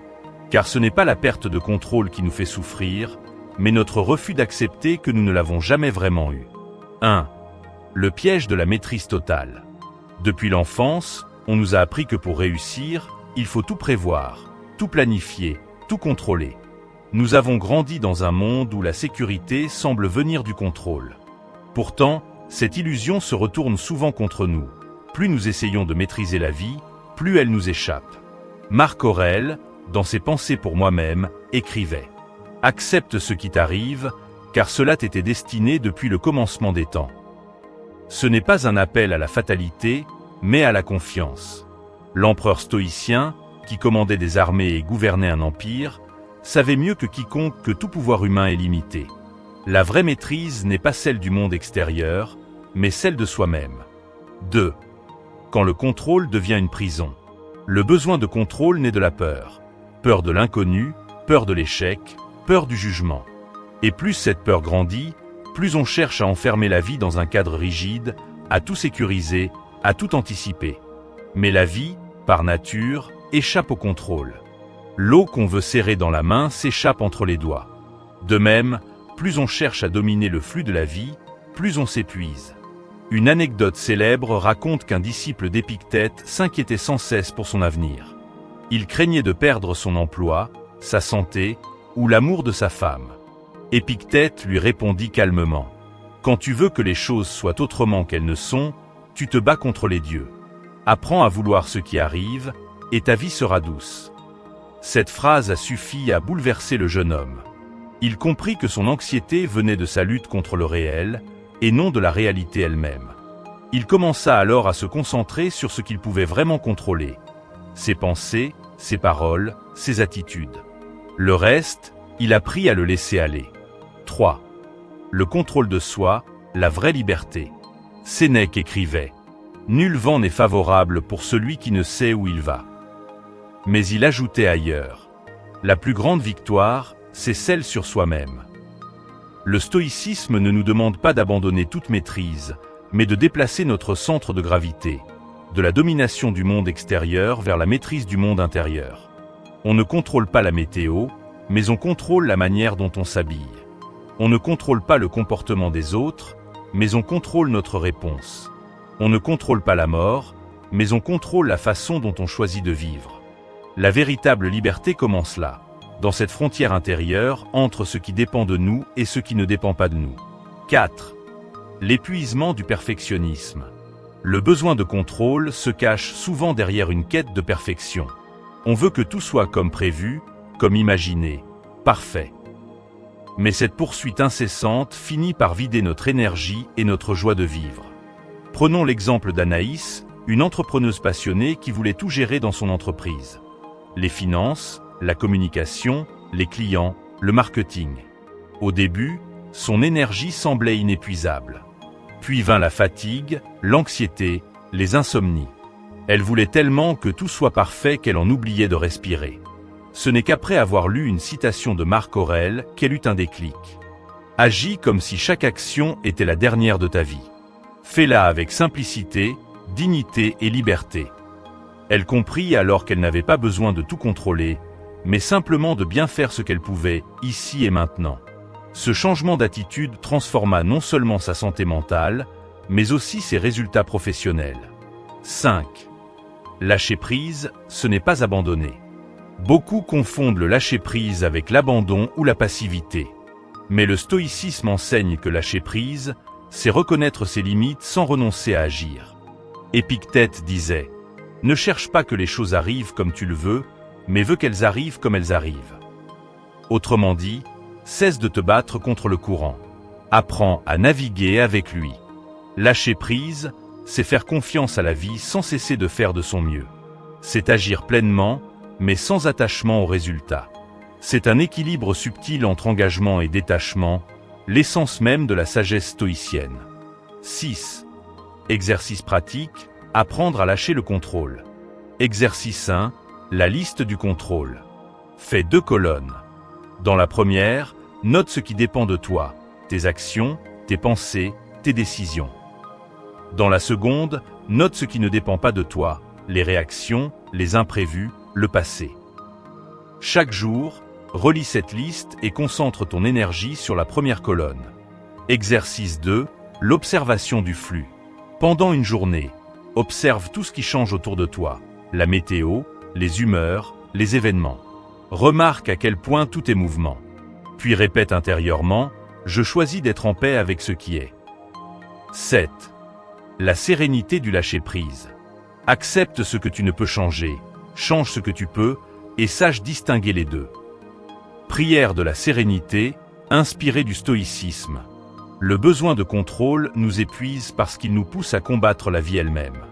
Car ce n'est pas la perte de contrôle qui nous fait souffrir, mais notre refus d'accepter que nous ne l'avons jamais vraiment eu. 1. Le piège de la maîtrise totale. Depuis l'enfance, on nous a appris que pour réussir, il faut tout prévoir, tout planifier, tout contrôler. Nous avons grandi dans un monde où la sécurité semble venir du contrôle. Pourtant, cette illusion se retourne souvent contre nous. Plus nous essayons de maîtriser la vie, plus elle nous échappe. Marc Aurèle, dans ses Pensées pour moi-même, écrivait « Accepte ce qui t'arrive, car cela t'était destiné depuis le commencement des temps. » Ce n'est pas un appel à la fatalité, mais à la confiance. L'empereur stoïcien, qui commandait des armées et gouvernait un empire, savait mieux que quiconque que tout pouvoir humain est limité. La vraie maîtrise n'est pas celle du monde extérieur, mais celle de soi-même. 2. Quand le contrôle devient une prison. Le besoin de contrôle naît de la peur. Peur de l'inconnu, peur de l'échec, peur du jugement. Et plus cette peur grandit, plus on cherche à enfermer la vie dans un cadre rigide, à tout sécuriser, à tout anticiper. Mais la vie, par nature, échappe au contrôle. L'eau qu'on veut serrer dans la main s'échappe entre les doigts. De même, plus on cherche à dominer le flux de la vie, plus on s'épuise. Une anecdote célèbre raconte qu'un disciple d'Épictète s'inquiétait sans cesse pour son avenir. Il craignait de perdre son emploi, sa santé ou l'amour de sa femme. Épictète lui répondit calmement « Quand tu veux que les choses soient autrement qu'elles ne sont, tu te bats contre les dieux. Apprends à vouloir ce qui arrive, et ta vie sera douce. » Cette phrase a suffi à bouleverser le jeune homme. Il comprit que son anxiété venait de sa lutte contre le réel, et non de la réalité elle-même. Il commença alors à se concentrer sur ce qu'il pouvait vraiment contrôler. Ses pensées, ses paroles, ses attitudes. Le reste, il apprit à le laisser aller. 3. Le contrôle de soi, la vraie liberté. Sénèque écrivait « Nul vent n'est favorable pour celui qui ne sait où il va. » Mais il ajoutait ailleurs « La plus grande victoire, c'est celle sur soi-même. » Le stoïcisme ne nous demande pas d'abandonner toute maîtrise, mais de déplacer notre centre de gravité, de la domination du monde extérieur vers la maîtrise du monde intérieur. On ne contrôle pas la météo, mais on contrôle la manière dont on s'habille. On ne contrôle pas le comportement des autres, mais on contrôle notre réponse. On ne contrôle pas la mort, mais on contrôle la façon dont on choisit de vivre. La véritable liberté commence là, dans cette frontière intérieure entre ce qui dépend de nous et ce qui ne dépend pas de nous. 4. L'épuisement du perfectionnisme. Le besoin de contrôle se cache souvent derrière une quête de perfection. On veut que tout soit comme prévu, comme imaginé, parfait. Mais cette poursuite incessante finit par vider notre énergie et notre joie de vivre. Prenons l'exemple d'Anaïs, une entrepreneuse passionnée qui voulait tout gérer dans son entreprise. Les finances, la communication, les clients, le marketing. Au début, son énergie semblait inépuisable. Puis vint la fatigue, l'anxiété, les insomnies. Elle voulait tellement que tout soit parfait qu'elle en oubliait de respirer. Ce n'est qu'après avoir lu une citation de Marc Aurèle qu'elle eut un déclic. Agis comme si chaque action était la dernière de ta vie. Fais-la avec simplicité, dignité et liberté. Elle comprit alors qu'elle n'avait pas besoin de tout contrôler, mais simplement de bien faire ce qu'elle pouvait, ici et maintenant. Ce changement d'attitude transforma non seulement sa santé mentale, mais aussi ses résultats professionnels. 5. Lâcher prise, ce n'est pas abandonner. Beaucoup confondent le lâcher prise avec l'abandon ou la passivité. Mais le stoïcisme enseigne que lâcher prise, c'est reconnaître ses limites sans renoncer à agir. Épictète disait « Ne cherche pas que les choses arrivent comme tu le veux, mais veux qu'elles arrivent comme elles arrivent. » Autrement dit, cesse de te battre contre le courant. Apprends à naviguer avec lui. Lâcher prise, c'est faire confiance à la vie sans cesser de faire de son mieux. C'est agir pleinement, mais sans attachement aux résultats. C'est un équilibre subtil entre engagement et détachement, l'essence même de la sagesse stoïcienne. 6. Exercice pratique, apprendre à lâcher le contrôle. Exercice 1, la liste du contrôle. Fais 2 colonnes. Dans la première, note ce qui dépend de toi, tes actions, tes pensées, tes décisions. Dans la seconde, note ce qui ne dépend pas de toi, les réactions, les imprévus, le passé. Chaque jour, relis cette liste et concentre ton énergie sur la première colonne. Exercice 2, l'observation du flux. Pendant une journée, observe tout ce qui change autour de toi, la météo, les humeurs, les événements. Remarque à quel point tout est mouvement. Puis répète intérieurement, je choisis d'être en paix avec ce qui est. 7. La sérénité du lâcher-prise. Accepte ce que tu ne peux changer, change ce que tu peux, et sache distinguer les deux. Prière de la sérénité, inspirée du stoïcisme. Le besoin de contrôle nous épuise parce qu'il nous pousse à combattre la vie elle-même.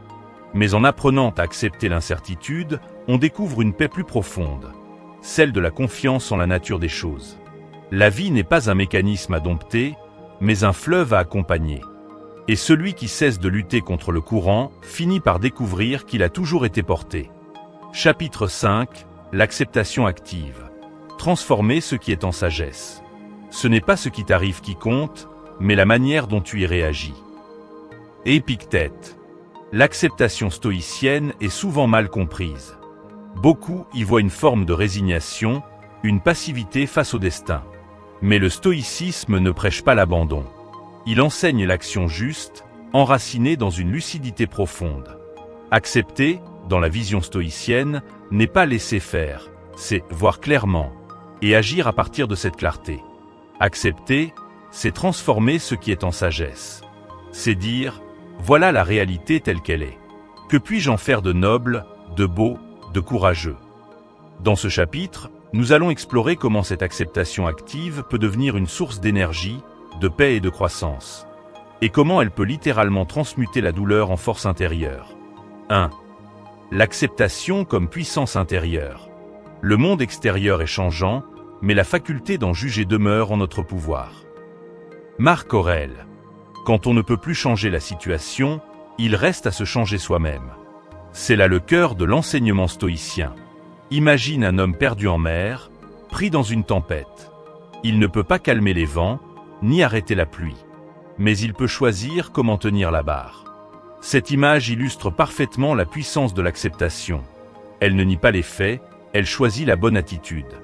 Mais en apprenant à accepter l'incertitude, on découvre une paix plus profonde, celle de la confiance en la nature des choses. La vie n'est pas un mécanisme à dompter, mais un fleuve à accompagner. Et celui qui cesse de lutter contre le courant finit par découvrir qu'il a toujours été porté. Chapitre 5. L'acceptation active. Transformer ce qui est en sagesse. Ce n'est pas ce qui t'arrive qui compte, mais la manière dont tu y réagis. Épictète. L'acceptation stoïcienne est souvent mal comprise. Beaucoup y voient une forme de résignation, une passivité face au destin. Mais le stoïcisme ne prêche pas l'abandon. Il enseigne l'action juste, enracinée dans une lucidité profonde. Accepter, dans la vision stoïcienne, n'est pas laisser faire, c'est voir clairement et agir à partir de cette clarté. Accepter, c'est transformer ce qui est en sagesse. C'est dire, voilà la réalité telle qu'elle est. Que puis-je en faire de noble, de beau, de courageux? Dans ce chapitre, nous allons explorer comment cette acceptation active peut devenir une source d'énergie, de paix et de croissance. Et comment elle peut littéralement transmuter la douleur en force intérieure. 1. L'acceptation comme puissance intérieure. Le monde extérieur est changeant, mais la faculté d'en juger demeure en notre pouvoir. Marc Aurèle. Quand on ne peut plus changer la situation, il reste à se changer soi-même. C'est là le cœur de l'enseignement stoïcien. Imagine un homme perdu en mer, pris dans une tempête. Il ne peut pas calmer les vents, ni arrêter la pluie. Mais il peut choisir comment tenir la barre. Cette image illustre parfaitement la puissance de l'acceptation. Elle ne nie pas les faits, elle choisit la bonne attitude.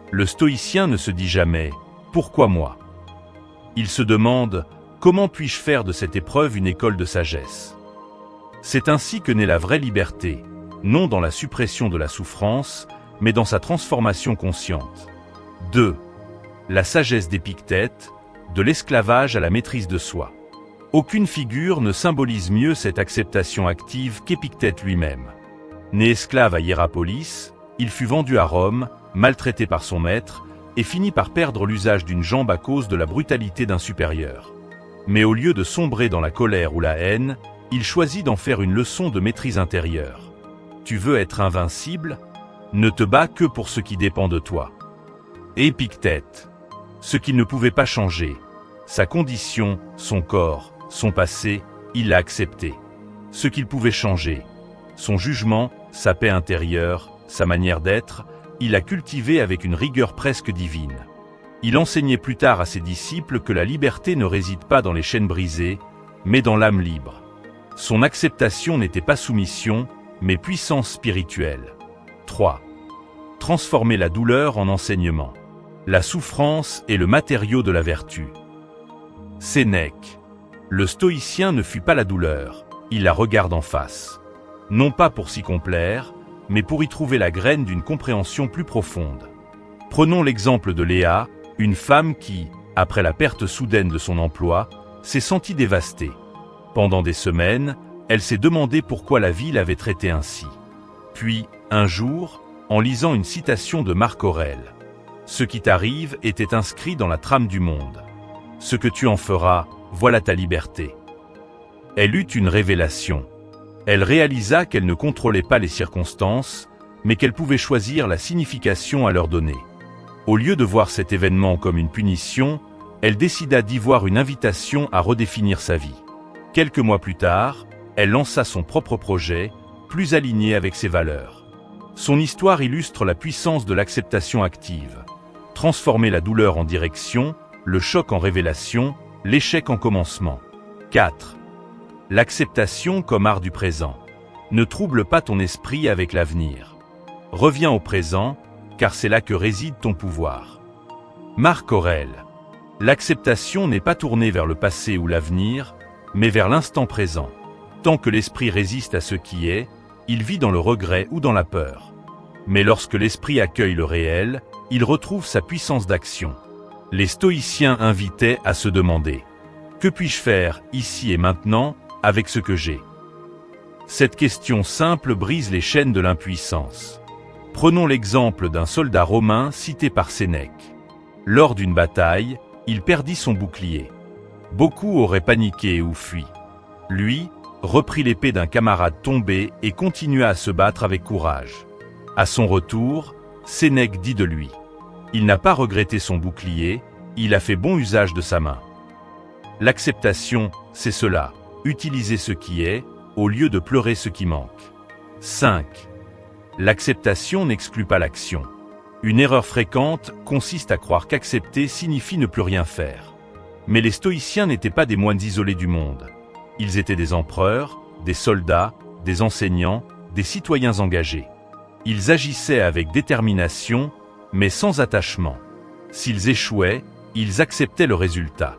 Le stoïcien ne se dit jamais « Pourquoi moi ?» Il se demande « Comment puis-je faire de cette épreuve une école de sagesse ?» C'est ainsi que naît la vraie liberté, non dans la suppression de la souffrance, mais dans sa transformation consciente. 2. La sagesse d'Épictète, de l'esclavage à la maîtrise de soi. Aucune figure ne symbolise mieux cette acceptation active qu'Épictète lui-même. Né esclave à Hiérapolis, il fut vendu à Rome, maltraité par son maître, et finit par perdre l'usage d'une jambe à cause de la brutalité d'un supérieur. Mais au lieu de sombrer dans la colère ou la haine, il choisit d'en faire une leçon de maîtrise intérieure. Tu veux être invincible? Ne te bats que pour ce qui dépend de toi. Épictète. Ce qu'il ne pouvait pas changer. Sa condition, son corps, son passé, il l'a accepté. Ce qu'il pouvait changer. Son jugement, sa paix intérieure, sa manière d'être, il l'a cultivé avec une rigueur presque divine. Il enseignait plus tard à ses disciples que la liberté ne réside pas dans les chaînes brisées, mais dans l'âme libre. Son acceptation n'était pas soumission, mais puissance spirituelle. 3. Transformer la douleur en enseignement. La souffrance est le matériau de la vertu. Sénèque. Le stoïcien ne fuit pas la douleur, il la regarde en face. Non pas pour s'y complaire, mais pour y trouver la graine d'une compréhension plus profonde. Prenons l'exemple de Léa, une femme qui, après la perte soudaine de son emploi, s'est sentie dévastée. Pendant des semaines, elle s'est demandé pourquoi la vie l'avait traitée ainsi. Puis, un jour, en lisant une citation de Marc Aurèle, « Ce qui t'arrive était inscrit dans la trame du monde. Ce que tu en feras, voilà ta liberté. » Elle eut une révélation. Elle réalisa qu'elle ne contrôlait pas les circonstances, mais qu'elle pouvait choisir la signification à leur donner. Au lieu de voir cet événement comme une punition, elle décida d'y voir une invitation à redéfinir sa vie. Quelques mois plus tard, elle lança son propre projet, plus aligné avec ses valeurs. Son histoire illustre la puissance de l'acceptation active. Transformer la douleur en direction, le choc en révélation, l'échec en commencement. 4. L'acceptation comme art du présent. Ne trouble pas ton esprit avec l'avenir. Reviens au présent, car c'est là que réside ton pouvoir. Marc Aurèle. L'acceptation n'est pas tournée vers le passé ou l'avenir, mais vers l'instant présent. Tant que l'esprit résiste à ce qui est, il vit dans le regret ou dans la peur. Mais lorsque l'esprit accueille le réel, il retrouve sa puissance d'action. Les stoïciens invitaient à se demander « Que puis-je faire, ici et maintenant, avec ce que j'ai ?» Cette question simple brise les chaînes de l'impuissance. Prenons l'exemple d'un soldat romain cité par Sénèque. Lors d'une bataille, il perdit son bouclier. Beaucoup auraient paniqué ou fui. Lui, reprit l'épée d'un camarade tombé et continua à se battre avec courage. À son retour, Sénèque dit de lui « Il n'a pas regretté son bouclier, il a fait bon usage de sa main. » L'acceptation, c'est cela, utiliser ce qui est, au lieu de pleurer ce qui manque. 5. L'acceptation n'exclut pas l'action. Une erreur fréquente consiste à croire qu'accepter signifie ne plus rien faire. Mais les stoïciens n'étaient pas des moines isolés du monde. Ils étaient des empereurs, des soldats, des enseignants, des citoyens engagés. Ils agissaient avec détermination, mais sans attachement. S'ils échouaient, ils acceptaient le résultat.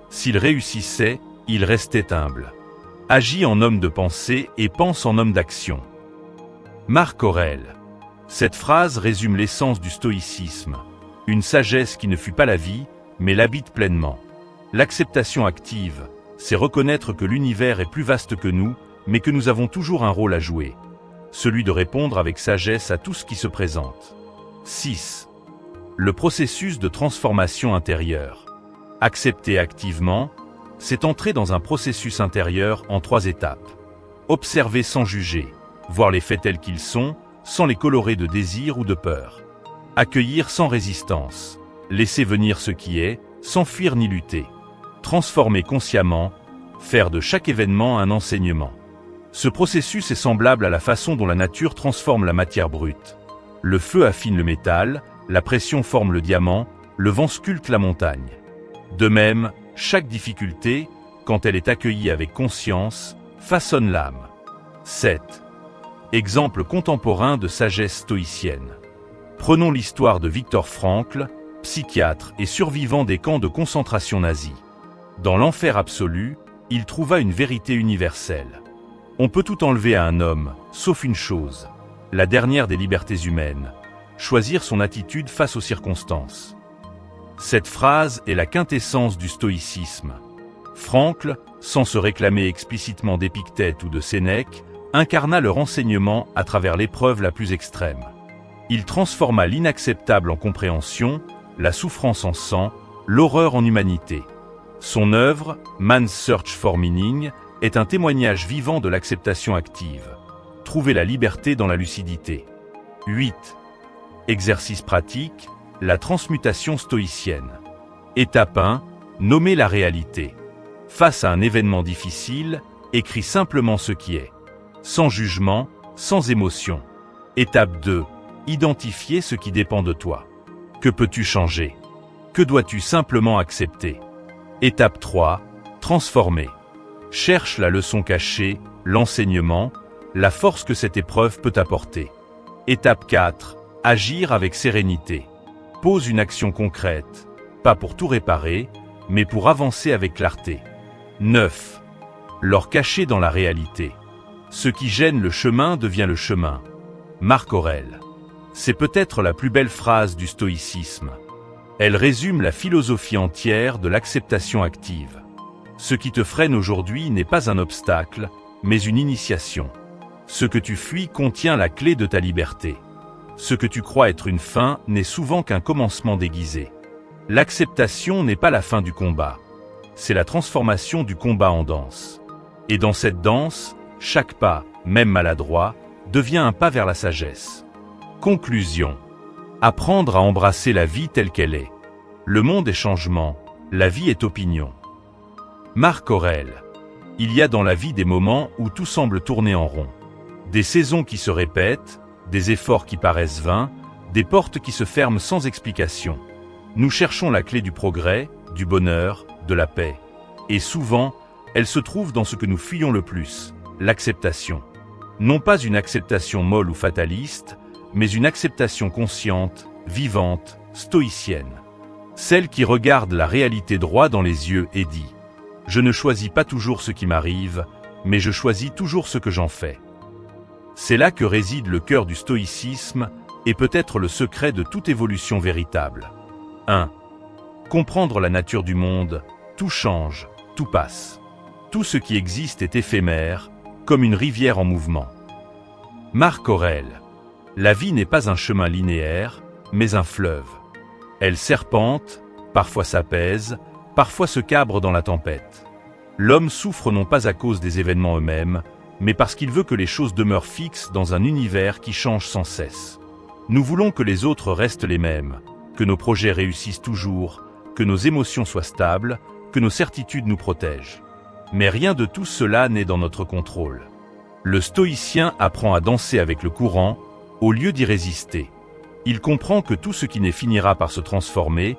S'ils réussissaient, ils restaient humbles. Agis en homme de pensée et pense en homme d'action. Marc Aurèle. Cette phrase résume l'essence du stoïcisme. Une sagesse qui ne fuit pas la vie, mais l'habite pleinement. L'acceptation active, c'est reconnaître que l'univers est plus vaste que nous, mais que nous avons toujours un rôle à jouer. Celui de répondre avec sagesse à tout ce qui se présente. 6. Le processus de transformation intérieure. Accepter activement, c'est entrer dans un processus intérieur en 3 étapes. Observer sans juger, voir les faits tels qu'ils sont, sans les colorer de désir ou de peur. Accueillir sans résistance, laisser venir ce qui est, sans fuir ni lutter. Transformer consciemment, faire de chaque événement un enseignement. Ce processus est semblable à la façon dont la nature transforme la matière brute. Le feu affine le métal, la pression forme le diamant, le vent sculpte la montagne. De même, chaque difficulté, quand elle est accueillie avec conscience, façonne l'âme. 7. Exemple contemporain de sagesse stoïcienne. Prenons l'histoire de Viktor Frankl, psychiatre et survivant des camps de concentration nazis. Dans l'enfer absolu, il trouva une vérité universelle. On peut tout enlever à un homme, sauf une chose, la dernière des libertés humaines, choisir son attitude face aux circonstances. Cette phrase est la quintessence du stoïcisme. Frankl, sans se réclamer explicitement d'Épictète ou de Sénèque, incarna le renseignement à travers l'épreuve la plus extrême. Il transforma l'inacceptable en compréhension, la souffrance en sang, l'horreur en humanité. Son œuvre, Man's Search for Meaning, est un témoignage vivant de l'acceptation active. Trouver la liberté dans la lucidité. 8. Exercice pratique, la transmutation stoïcienne. Étape 1, nommer la réalité. Face à un événement difficile, écris simplement ce qui est. Sans jugement, sans émotion. Étape 2, identifier ce qui dépend de toi. Que peux-tu changer? Que dois-tu simplement accepter? Étape 3, transformer. Cherche la leçon cachée, l'enseignement, la force que cette épreuve peut apporter. Étape 4, agir avec sérénité. Pose une action concrète, pas pour tout réparer, mais pour avancer avec clarté. 9. L'or caché dans la réalité. Ce qui gêne le chemin devient le chemin. Marc Aurèle. C'est peut-être la plus belle phrase du stoïcisme. Elle résume la philosophie entière de l'acceptation active. Ce qui te freine aujourd'hui n'est pas un obstacle, mais une initiation. Ce que tu fuis contient la clé de ta liberté. Ce que tu crois être une fin n'est souvent qu'un commencement déguisé. L'acceptation n'est pas la fin du combat. C'est la transformation du combat en danse. Et dans cette danse, chaque pas, même maladroit, devient un pas vers la sagesse. Conclusion. Apprendre à embrasser la vie telle qu'elle est. Le monde est changement, la vie est opinion. Marc Aurèle. Il y a dans la vie des moments où tout semble tourner en rond. Des saisons qui se répètent, des efforts qui paraissent vains, des portes qui se ferment sans explication. Nous cherchons la clé du progrès, du bonheur, de la paix. Et souvent, elle se trouve dans ce que nous fuyons le plus, l'acceptation. Non pas une acceptation molle ou fataliste, mais une acceptation consciente, vivante, stoïcienne. Celle qui regarde la réalité droit dans les yeux et dit « Je ne choisis pas toujours ce qui m'arrive, mais je choisis toujours ce que j'en fais. » C'est là que réside le cœur du stoïcisme, est peut-être le secret de toute évolution véritable. 1. Comprendre la nature du monde, tout change, tout passe. Tout ce qui existe est éphémère, comme une rivière en mouvement. Marc Aurèle. La vie n'est pas un chemin linéaire, mais un fleuve. Elle serpente, parfois s'apaise, parfois se cabre dans la tempête. L'homme souffre non pas à cause des événements eux-mêmes, mais parce qu'il veut que les choses demeurent fixes dans un univers qui change sans cesse. Nous voulons que les autres restent les mêmes, que nos projets réussissent toujours, que nos émotions soient stables, que nos certitudes nous protègent. Mais rien de tout cela n'est dans notre contrôle. Le stoïcien apprend à danser avec le courant, au lieu d'y résister. Il comprend que tout ce qui naît finira par se transformer,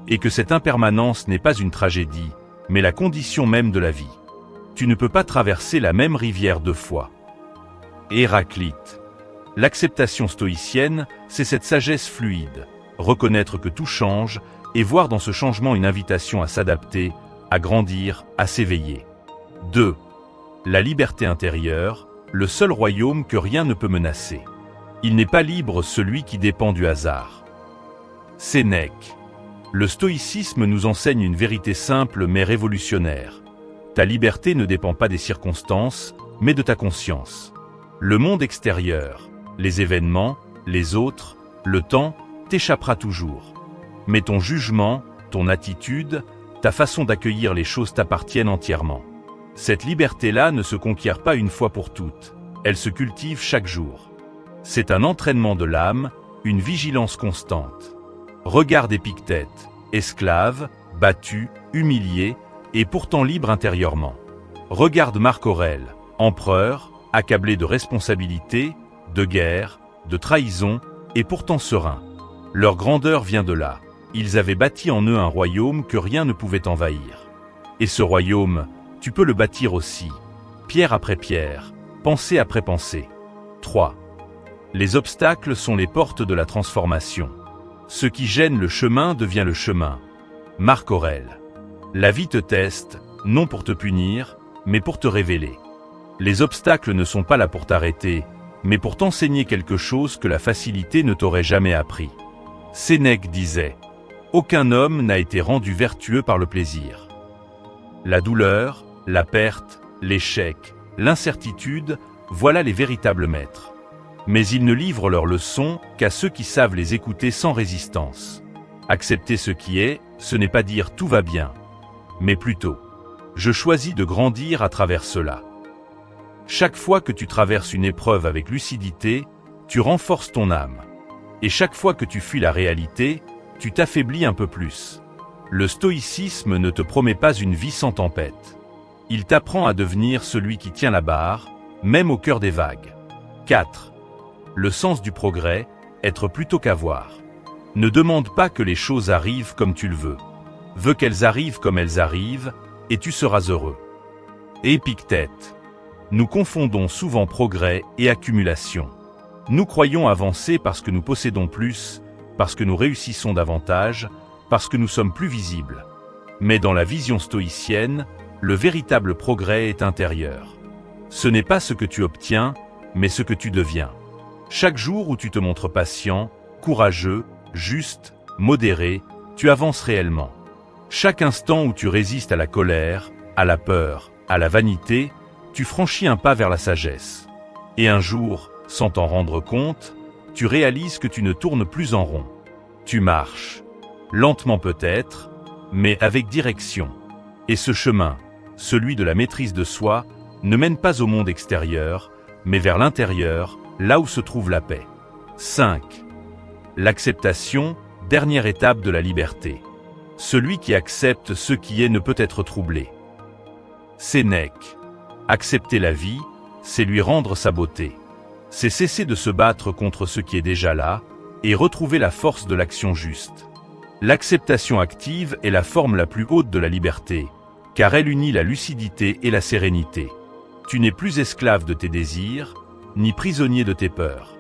et que cette impermanence n'est pas une tragédie, mais la condition même de la vie. Tu ne peux pas traverser la même rivière deux fois. Héraclite. L'acceptation stoïcienne, c'est cette sagesse fluide, reconnaître que tout change, et voir dans ce changement une invitation à s'adapter, à grandir, à s'éveiller. 2. La liberté intérieure, le seul royaume que rien ne peut menacer. Il n'est pas libre celui qui dépend du hasard. Sénèque. Le stoïcisme nous enseigne une vérité simple mais révolutionnaire. Ta liberté ne dépend pas des circonstances, mais de ta conscience. Le monde extérieur, les événements, les autres, le temps, t'échappera toujours. Mais ton jugement, ton attitude, ta façon d'accueillir les choses t'appartiennent entièrement. Cette liberté-là ne se conquiert pas une fois pour toutes, elle se cultive chaque jour. C'est un entraînement de l'âme, une vigilance constante. Regarde Épictète, esclave, battu, humilié, et pourtant libre intérieurement. Regarde Marc Aurèle, empereur, accablé de responsabilités, de guerre, de trahison, et pourtant serein. Leur grandeur vient de là. Ils avaient bâti en eux un royaume que rien ne pouvait envahir. Et ce royaume, tu peux le bâtir aussi, pierre après pierre, pensée après pensée. 3. Les obstacles sont les portes de la transformation. Ce qui gêne le chemin devient le chemin. Marc Aurèle. La vie te teste, non pour te punir, mais pour te révéler. Les obstacles ne sont pas là pour t'arrêter, mais pour t'enseigner quelque chose que la facilité ne t'aurait jamais appris. Sénèque disait « Aucun homme n'a été rendu vertueux par le plaisir. » La douleur, la perte, l'échec, l'incertitude, voilà les véritables maîtres. Mais ils ne livrent leurs leçons qu'à ceux qui savent les écouter sans résistance. Accepter ce qui est, ce n'est pas dire « tout va bien », mais plutôt « je choisis de grandir à travers cela ». Chaque fois que tu traverses une épreuve avec lucidité, tu renforces ton âme. Et chaque fois que tu fuis la réalité, tu t'affaiblis un peu plus. Le stoïcisme ne te promet pas une vie sans tempête. Il t'apprend à devenir celui qui tient la barre, même au cœur des vagues. 4. Le sens du progrès, être plutôt qu'avoir. Ne demande pas que les choses arrivent comme tu le veux. Veux qu'elles arrivent comme elles arrivent, et tu seras heureux. Épictète. Nous confondons souvent progrès et accumulation. Nous croyons avancer parce que nous possédons plus, parce que nous réussissons davantage, parce que nous sommes plus visibles. Mais dans la vision stoïcienne, le véritable progrès est intérieur. Ce n'est pas ce que tu obtiens, mais ce que tu deviens. Chaque jour où tu te montres patient, courageux, juste, modéré, tu avances réellement. Chaque instant où tu résistes à la colère, à la peur, à la vanité, tu franchis un pas vers la sagesse. Et un jour, sans t'en rendre compte, tu réalises que tu ne tournes plus en rond. Tu marches. Lentement peut-être, mais avec direction. Et ce chemin, celui de la maîtrise de soi, ne mène pas au monde extérieur, mais vers l'intérieur, là où se trouve la paix. 5. L'acceptation, dernière étape de la liberté. Celui qui accepte ce qui est ne peut être troublé. Sénèque. Accepter la vie, c'est lui rendre sa beauté. C'est cesser de se battre contre ce qui est déjà là, et retrouver la force de l'action juste. L'acceptation active est la forme la plus haute de la liberté, car elle unit la lucidité et la sérénité. Tu n'es plus esclave de tes désirs, ni prisonnier de tes peurs.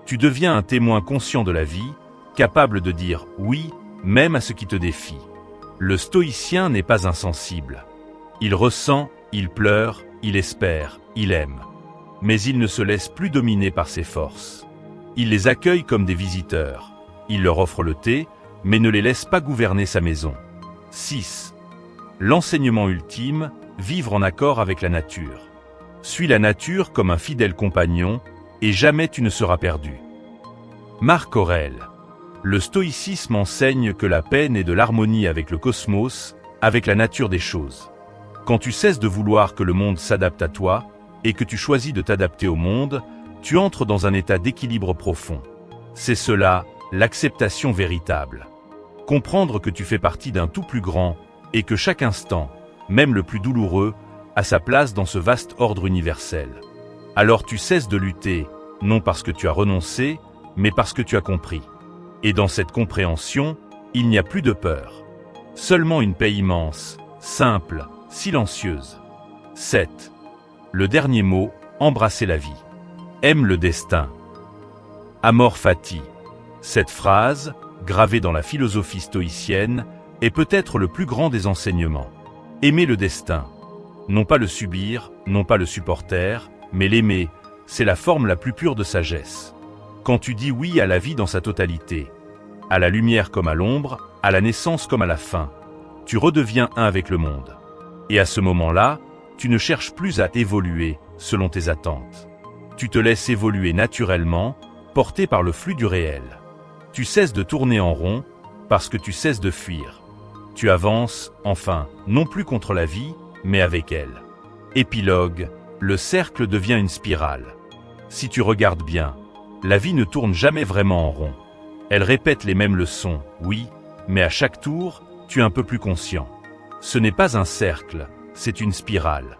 Tu deviens un témoin conscient de la vie, capable de dire « oui », même à ce qui te défie. Le stoïcien n'est pas insensible. Il ressent, il pleure, il espère, il aime. Mais il ne se laisse plus dominer par ses forces. Il les accueille comme des visiteurs. Il leur offre le thé, mais ne les laisse pas gouverner sa maison. 6. L'enseignement ultime, vivre en accord avec la nature. Suis la nature comme un fidèle compagnon, et jamais tu ne seras perdu. Marc Aurèle. Le stoïcisme enseigne que la paix naît de l'harmonie avec le cosmos, avec la nature des choses. Quand tu cesses de vouloir que le monde s'adapte à toi, et que tu choisis de t'adapter au monde, tu entres dans un état d'équilibre profond. C'est cela, l'acceptation véritable. Comprendre que tu fais partie d'un tout plus grand, et que chaque instant, même le plus douloureux, a sa place dans ce vaste ordre universel. Alors tu cesses de lutter, non parce que tu as renoncé, mais parce que tu as compris. Et dans cette compréhension, il n'y a plus de peur. Seulement une paix immense, simple, silencieuse. 7. Le dernier mot, embrasser la vie. Aime le destin. Amor fati. Cette phrase, gravée dans la philosophie stoïcienne, est peut-être le plus grand des enseignements. Aimer le destin. Non pas le subir, non pas le supporter, mais l'aimer, c'est la forme la plus pure de sagesse. Quand tu dis oui à la vie dans sa totalité, à la lumière comme à l'ombre, à la naissance comme à la fin, tu redeviens un avec le monde. Et à ce moment-là, tu ne cherches plus à évoluer selon tes attentes. Tu te laisses évoluer naturellement, porté par le flux du réel. Tu cesses de tourner en rond, parce que tu cesses de fuir. Tu avances, enfin, non plus contre la vie, mais avec elle. Épilogue, le cercle devient une spirale. Si tu regardes bien, la vie ne tourne jamais vraiment en rond. Elle répète les mêmes leçons, oui, mais à chaque tour, tu es un peu plus conscient. Ce n'est pas un cercle, c'est une spirale.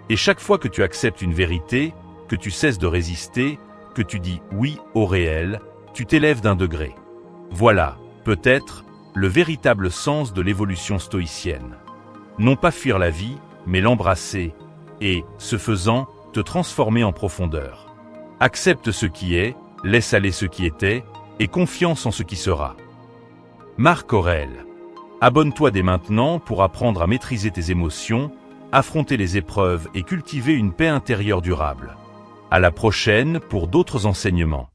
Et chaque fois que tu acceptes une vérité, que tu cesses de résister, que tu dis oui au réel, tu t'élèves d'un degré. Voilà, peut-être, le véritable sens de l'évolution stoïcienne. Non pas fuir la vie, mais l'embrasser, et, ce faisant, te transformer en profondeur. Accepte ce qui est, laisse aller ce qui était, et confiance en ce qui sera. Marc Aurèle. Abonne-toi dès maintenant pour apprendre à maîtriser tes émotions, affronter les épreuves et cultiver une paix intérieure durable. À la prochaine pour d'autres enseignements.